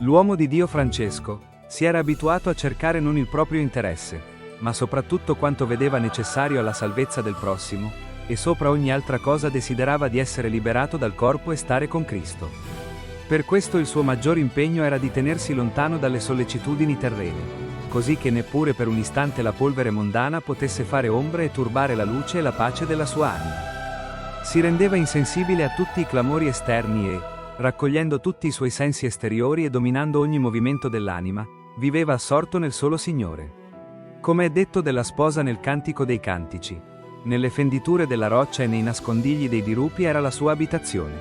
L'uomo di Dio Francesco si era abituato a cercare non il proprio interesse, ma soprattutto quanto vedeva necessario alla salvezza del prossimo, e sopra ogni altra cosa desiderava di essere liberato dal corpo e stare con Cristo. Per questo il suo maggior impegno era di tenersi lontano dalle sollecitudini terrene, così che neppure per un istante la polvere mondana potesse fare ombra e turbare la luce e la pace della sua anima. Si rendeva insensibile a tutti i clamori esterni e, raccogliendo tutti i suoi sensi esteriori e dominando ogni movimento dell'anima, viveva assorto nel solo Signore. Come è detto della sposa nel Cantico dei Cantici, nelle fenditure della roccia e nei nascondigli dei dirupi era la sua abitazione.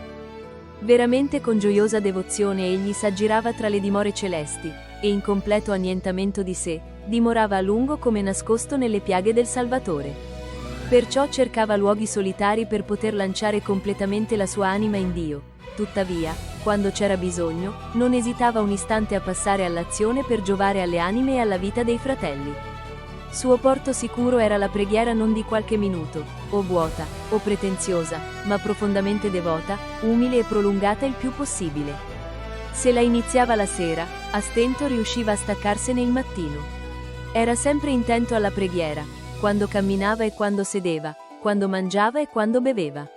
Veramente con gioiosa devozione egli s'aggirava tra le dimore celesti, e in completo annientamento di sé, dimorava a lungo come nascosto nelle piaghe del Salvatore. Perciò cercava luoghi solitari per poter lanciare completamente la sua anima in Dio. Tuttavia, quando c'era bisogno, non esitava un istante a passare all'azione per giovare alle anime e alla vita dei fratelli. Suo porto sicuro era la preghiera non di qualche minuto, o vuota, o pretenziosa, ma profondamente devota, umile e prolungata il più possibile. Se la iniziava la sera, a stento riusciva a staccarsene il mattino. Era sempre intento alla preghiera, quando camminava e quando sedeva, quando mangiava e quando beveva.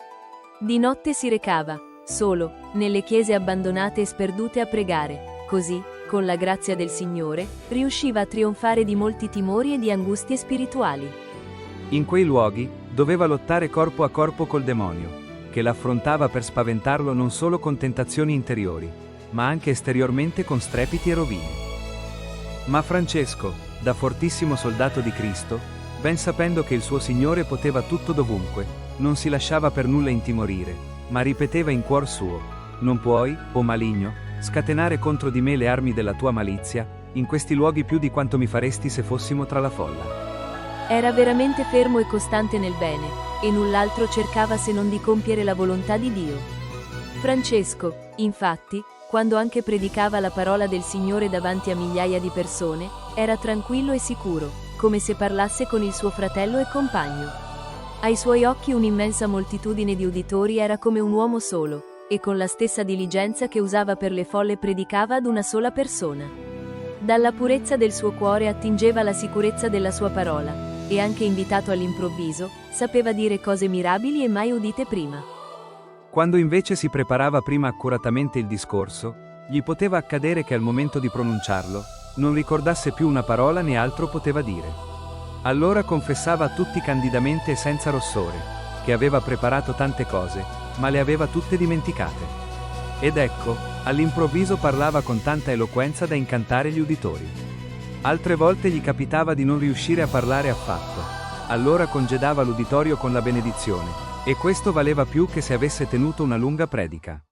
Di notte si recava, solo, nelle chiese abbandonate e sperdute a pregare, così, con la grazia del Signore, riusciva a trionfare di molti timori e di angustie spirituali. In quei luoghi, doveva lottare corpo a corpo col demonio, che l'affrontava per spaventarlo non solo con tentazioni interiori, ma anche esteriormente con strepiti e rovine. Ma Francesco, da fortissimo soldato di Cristo, ben sapendo che il suo Signore poteva tutto dovunque, non si lasciava per nulla intimorire, ma ripeteva in cuor suo: «Non puoi, o maligno, scatenare contro di me le armi della tua malizia, in questi luoghi più di quanto mi faresti se fossimo tra la folla». Era veramente fermo e costante nel bene, e null'altro cercava se non di compiere la volontà di Dio. Francesco, infatti, quando anche predicava la parola del Signore davanti a migliaia di persone, era tranquillo e sicuro, come se parlasse con il suo fratello e compagno. Ai suoi occhi un'immensa moltitudine di uditori era come un uomo solo, e con la stessa diligenza che usava per le folle predicava ad una sola persona. Dalla purezza del suo cuore attingeva la sicurezza della sua parola, e anche invitato all'improvviso, sapeva dire cose mirabili e mai udite prima. Quando invece si preparava prima accuratamente il discorso, gli poteva accadere che al momento di pronunciarlo, non ricordasse più una parola né altro poteva dire. Allora confessava a tutti candidamente e senza rossore, che aveva preparato tante cose, ma le aveva tutte dimenticate. Ed ecco, all'improvviso parlava con tanta eloquenza da incantare gli uditori. Altre volte gli capitava di non riuscire a parlare affatto. Allora congedava l'uditorio con la benedizione, e questo valeva più che se avesse tenuto una lunga predica.